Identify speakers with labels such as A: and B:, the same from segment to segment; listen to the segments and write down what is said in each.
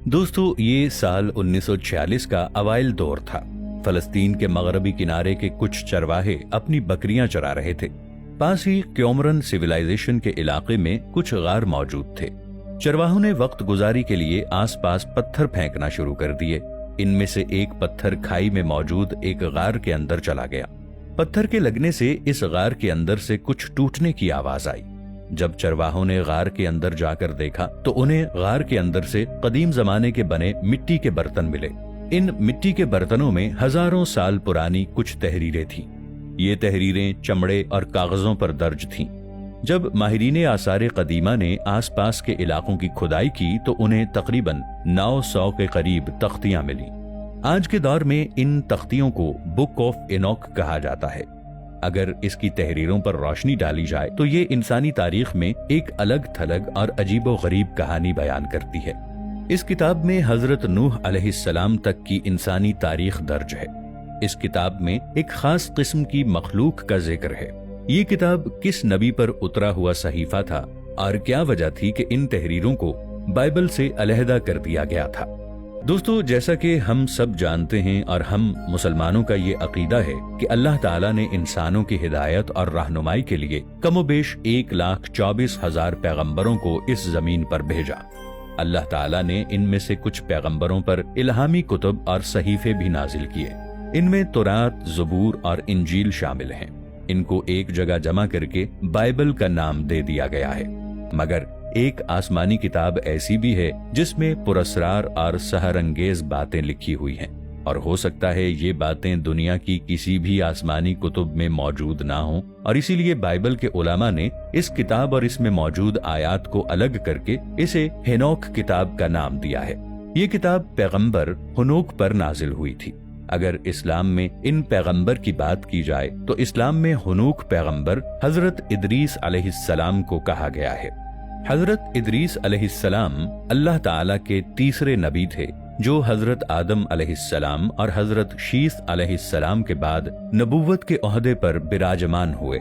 A: दोस्तों, ये साल 1946 का अवाइल दौर था। फलस्तीन के मगरबी किनारे के कुछ चरवाहे अपनी बकरियां चरा रहे थे। पास ही क्योमरन सिविलाइजेशन के इलाके में कुछ गार मौजूद थे। चरवाहों ने वक्त गुजारी के लिए आसपास पत्थर फेंकना शुरू कर दिए। इनमें से एक पत्थर खाई में मौजूद एक गार के अंदर चला गया। पत्थर के लगने से इस गार के अंदर से कुछ टूटने की आवाज आई। जब चरवाहों ने गार के अंदर जाकर देखा तो उन्हें गार के अंदर से कदीम जमाने के बने मिट्टी के बर्तन मिले। इन मिट्टी के बर्तनों में हजारों साल पुरानी कुछ तहरीरें थीं। ये तहरीरें चमड़े और कागजों पर दर्ज थीं। जब माहिरीने आसारे कदीमा ने आसपास के इलाकों की खुदाई की तो उन्हें तकरीबन 900 के करीब तख्तियां मिली। आज के दौर में इन तख्तियों को बुक ऑफ एनॉक कहा जाता है। अगर इसकी तहरीरों पर रोशनी डाली जाए तो ये इंसानी तारीख में एक अलग थलग और अजीबो गरीब कहानी बयान करती है। इस किताब में हजरत नूह अलैहिस्सलाम तक की इंसानी तारीख दर्ज है। इस किताब में एक खास किस्म की मखलूक का जिक्र है। ये किताब किस नबी पर उतरा हुआ सहीफा था और क्या वजह थी कि इन तहरीरों को बाइबल से अलहदा कर दिया गया था। दोस्तों, जैसा कि हम सब जानते हैं और हम मुसलमानों का ये अकीदा है कि अल्लाह ताला ने इंसानों की हिदायत और रहनुमाई के लिए कमोबेश 1,24,000 पैगंबरों को इस जमीन पर भेजा। अल्लाह ताला ने इनमें से कुछ पैगंबरों पर इल्हामी कुतुब और सहीफे भी नाजिल किए। इनमें तौरात, ज़बूर और इंजील शामिल हैं। इनको एक जगह जमा करके बाइबल का नाम दे दिया गया है। मगर एक आसमानी किताब ऐसी भी है जिसमें पुरस्रार और सहरंगेज बातें लिखी हुई हैं, और हो सकता है ये बातें दुनिया की किसी भी आसमानी कुतुब में मौजूद ना हों, और इसीलिए बाइबल के उलमा ने इस किताब और इसमें मौजूद आयात को अलग करके इसे हेनोक किताब का नाम दिया है। ये किताब पैगंबर हुनोक पर नाजिल हुई थी। अगर इस्लाम में इन पैगंबर की बात की जाए तो इस्लाम में हुनूक पैगंबर हजरत इदरीस अलैहिस्सलाम को कहा गया है। हजरत इदरीस अलैहिस्सलाम अल्लाह ताला के तीसरे नबी थे जो हजरत आदम अलैहिस्सलाम और हजरत शीस अलैहिस्सलाम के बाद नबूवत के ओहदे पर बिराजमान हुए।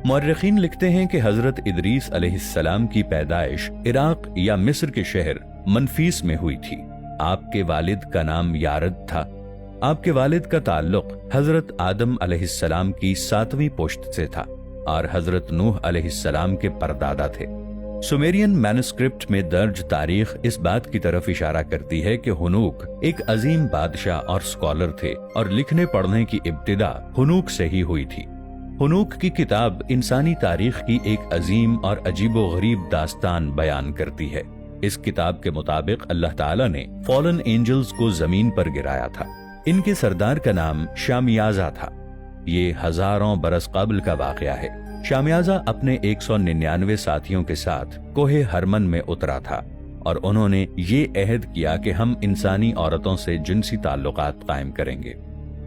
A: मुअर्रिखीन लिखते हैं कि हजरत इदरीस अलैहिस्सलाम की पैदाइश इराक या मिस्र के शहर मनफीस में हुई थी। आपके वालिद का नाम यारद था। आपके वालिद का ताल्लुक हजरत आदम अलैहिस्सलाम की 7वीं पुश्त से था और हजरत नूह अलैहिस्सलाम के परदादा थे। सुमेरियन मैन्युस्क्रिप्ट में दर्ज तारीख इस बात की तरफ इशारा करती है कि हुनूक एक अजीम बादशाह और स्कॉलर थे और लिखने पढ़ने की इब्तिदा हुनूक से ही हुई थी। हुनूक की किताब इंसानी तारीख की एक अजीम और अजीबो गरीब दास्तान बयान करती है। इस किताब के मुताबिक अल्लाह ताला ने फॉलन एंजल्स को जमीन पर गिराया था। इनके सरदार का नाम शामियाजा था। ये हजारों बरस कबल का वाकया है। शामियाजा अपने 199 साथियों के साथ कोहे हरमन में उतरा था और उन्होंने ये अहद किया कि हम इंसानी औरतों से जिनसी ताल्लुकात कायम करेंगे।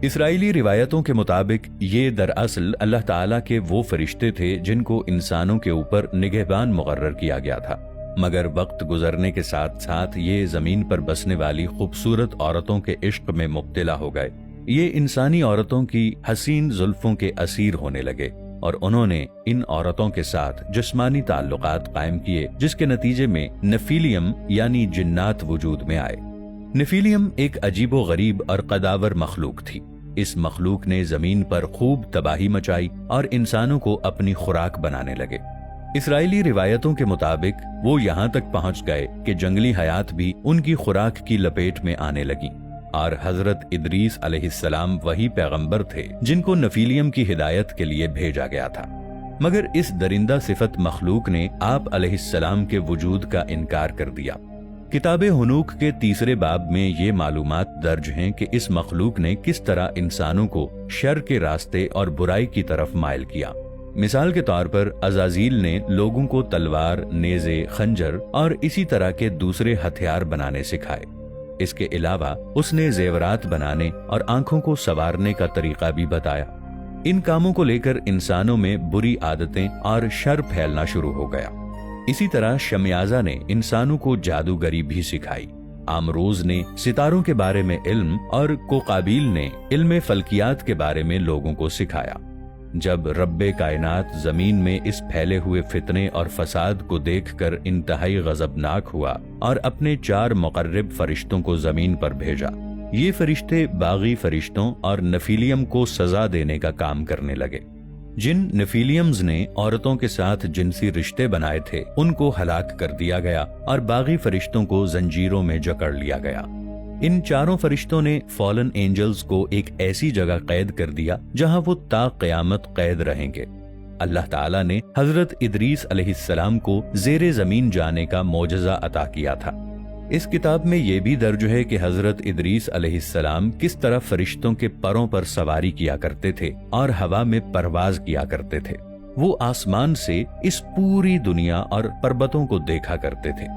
A: इसराइली रिवायतों के मुताबिक ये दरअसल अल्लाह ताला के वो फरिश्ते थे जिनको इंसानों के ऊपर निगहबान मुकर्रर किया गया था। मगर वक्त गुजरने के साथ साथ ये जमीन पर बसने वाली खूबसूरत औरतों के इश्क में मुब्तला हो गए। ये इंसानी औरतों की हसीन जुल्फों के असीर होने लगे और उन्होंने इन औरतों के साथ जिस्मानी ताल्लुकात कायम किए, जिसके नतीजे में नफीलियम यानी जिन्नात वजूद में आए। नफीलियम एक अजीबो गरीब और कदावर मखलूक थी। इस मखलूक ने जमीन पर खूब तबाही मचाई और इंसानों को अपनी खुराक बनाने लगे। इसराइली रिवायतों के मुताबिक वो यहाँ तक पहुँच गए कि जंगली हयात भी उनकी खुराक की लपेट में आने लगी और हजरत इदरीस अलैहिस्सलाम वही पैगंबर थे जिनको नफीलियम की हिदायत के लिए भेजा गया था। मगर इस दरिंदा सिफत मखलूक ने आप अलैहिस्सलाम के वजूद का इनकार कर दिया। किताब हुनूक के तीसरे बाब में ये मालूमात दर्ज हैं कि इस मखलूक ने किस तरह इंसानों को शर के रास्ते और बुराई की तरफ माइल किया। मिसाल के तौर पर अजाजील ने लोगों को तलवार, नेज़े, खंजर और इसी तरह के दूसरे हथियार बनाने सिखाए। इसके अलावा उसने जेवरात बनाने और आंखों को संवारने का तरीका भी बताया। इन कामों को लेकर इंसानों में बुरी आदतें और शर फैलना शुरू हो गया। इसी तरह शमियाजा ने इंसानों को जादूगरी भी सिखाई। आमरोज ने सितारों के बारे में इल्म और कोकाबिल ने इल्म फल्कियात के बारे में लोगों को सिखाया। جب رب کائنات زمین میں اس پھیلے ہوئے فتنے اور فساد کو دیکھ کر انتہائی غضبناک ہوا اور اپنے 4 مقرب فرشتوں کو زمین پر بھیجا۔ یہ فرشتے باغی فرشتوں اور نفیلیم کو سزا دینے کا کام کرنے لگے۔ جن نفیلیمز نے عورتوں کے ساتھ جنسی رشتے بنائے تھے ان کو ہلاک کر دیا گیا اور باغی فرشتوں کو زنجیروں میں جکڑ لیا گیا۔ ان 4 فرشتوں نے فالن اینجلز کو ایک ایسی جگہ قید کر دیا جہاں وہ تا قیامت قید رہیں گے۔ اللہ تعالیٰ نے حضرت ادریس علیہ السلام کو زیر زمین جانے کا معجزہ عطا کیا تھا۔ اس کتاب میں یہ بھی درج ہے کہ حضرت ادریس علیہ السلام کس طرح فرشتوں کے پروں پر سواری کیا کرتے تھے اور ہوا میں پرواز کیا کرتے تھے۔ وہ آسمان سے اس پوری دنیا اور پربتوں کو دیکھا کرتے تھے۔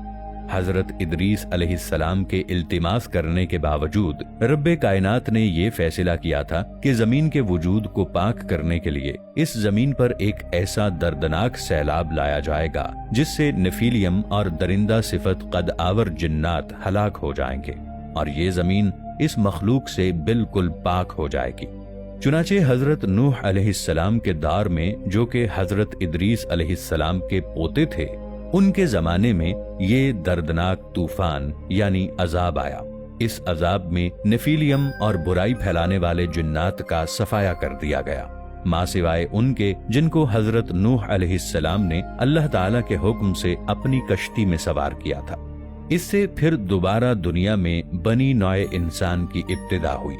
A: حضرت ادریس علیہ السلام کے التماس کرنے کے باوجود رب کائنات نے یہ فیصلہ کیا تھا کہ زمین کے وجود کو پاک کرنے کے لیے اس زمین پر ایک ایسا دردناک سیلاب لایا جائے گا جس سے نفیلیم اور درندہ صفت قد آور جنات ہلاک ہو جائیں گے اور یہ زمین اس مخلوق سے بالکل پاک ہو جائے گی۔ چنانچہ حضرت نوح علیہ السلام کے دور میں، جو کہ حضرت ادریس علیہ السلام کے پوتے تھے، ان کے زمانے میں یہ دردناک طوفان یعنی عذاب آیا۔ اس عذاب میں نفیلیم اور برائی پھیلانے والے جنات کا صفایا کر دیا گیا، ماں سوائے ان کے جن کو حضرت نوح علیہ السلام نے اللہ تعالیٰ کے حکم سے اپنی کشتی میں سوار کیا تھا۔ اس سے پھر دوبارہ دنیا میں بنی نوع انسان کی ابتدا ہوئی۔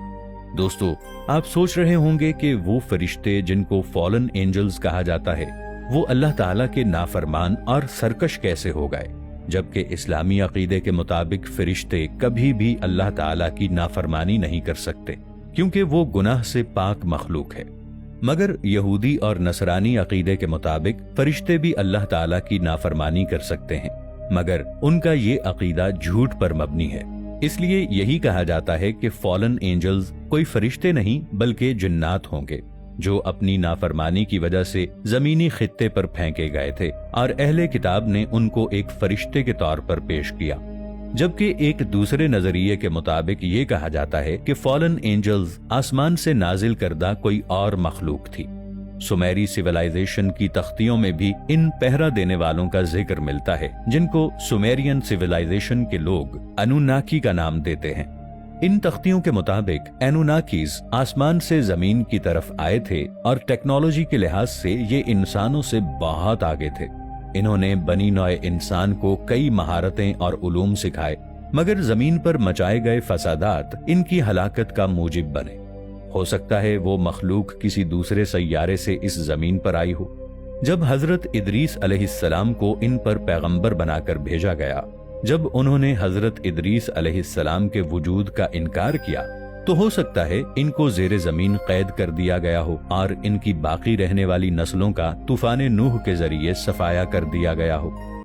A: دوستو، آپ سوچ رہے ہوں گے کہ وہ فرشتے جن کو فالن اینجلز کہا جاتا ہے وہ اللہ تعالیٰ کے نافرمان اور سرکش کیسے ہو گئے، جبکہ اسلامی عقیدے کے مطابق فرشتے کبھی بھی اللہ تعالیٰ کی نافرمانی نہیں کر سکتے کیونکہ وہ گناہ سے پاک مخلوق ہے۔ مگر یہودی اور نصرانی عقیدے کے مطابق فرشتے بھی اللہ تعالیٰ کی نافرمانی کر سکتے ہیں، مگر ان کا یہ عقیدہ جھوٹ پر مبنی ہے۔ اس لیے یہی کہا جاتا ہے کہ فالن اینجلز کوئی فرشتے نہیں بلکہ جنات ہوں گے جو اپنی نافرمانی کی وجہ سے زمینی خطے پر پھینکے گئے تھے اور اہل کتاب نے ان کو ایک فرشتے کے طور پر پیش کیا، جبکہ ایک دوسرے نظریے کے مطابق یہ کہا جاتا ہے کہ فالن اینجلز آسمان سے نازل کردہ کوئی اور مخلوق تھی۔ سمیری سیولائزیشن کی تختیوں میں بھی ان پہرا دینے والوں کا ذکر ملتا ہے جن کو سمیرین سیولائزیشن کے لوگ انوناکی کا نام دیتے ہیں۔ ان تختیوں کے مطابق اینوناکیز آسمان سے زمین کی طرف آئے تھے اور ٹیکنالوجی کے لحاظ سے یہ انسانوں سے بہت آگے تھے۔ انہوں نے بنی نوع انسان کو کئی مہارتیں اور علوم سکھائے، مگر زمین پر مچائے گئے فسادات ان کی ہلاکت کا موجب بنے۔ ہو سکتا ہے وہ مخلوق کسی دوسرے سیارے سے اس زمین پر آئی ہو۔ جب حضرت ادریس علیہ السلام کو ان پر پیغمبر بنا کر بھیجا گیا، جب انہوں نے حضرت ادریس علیہ السلام کے وجود کا انکار کیا تو ہو سکتا ہے ان کو زیر زمین قید کر دیا گیا ہو اور ان کی باقی رہنے والی نسلوں کا طوفان نوح کے ذریعے صفایا کر دیا گیا ہو۔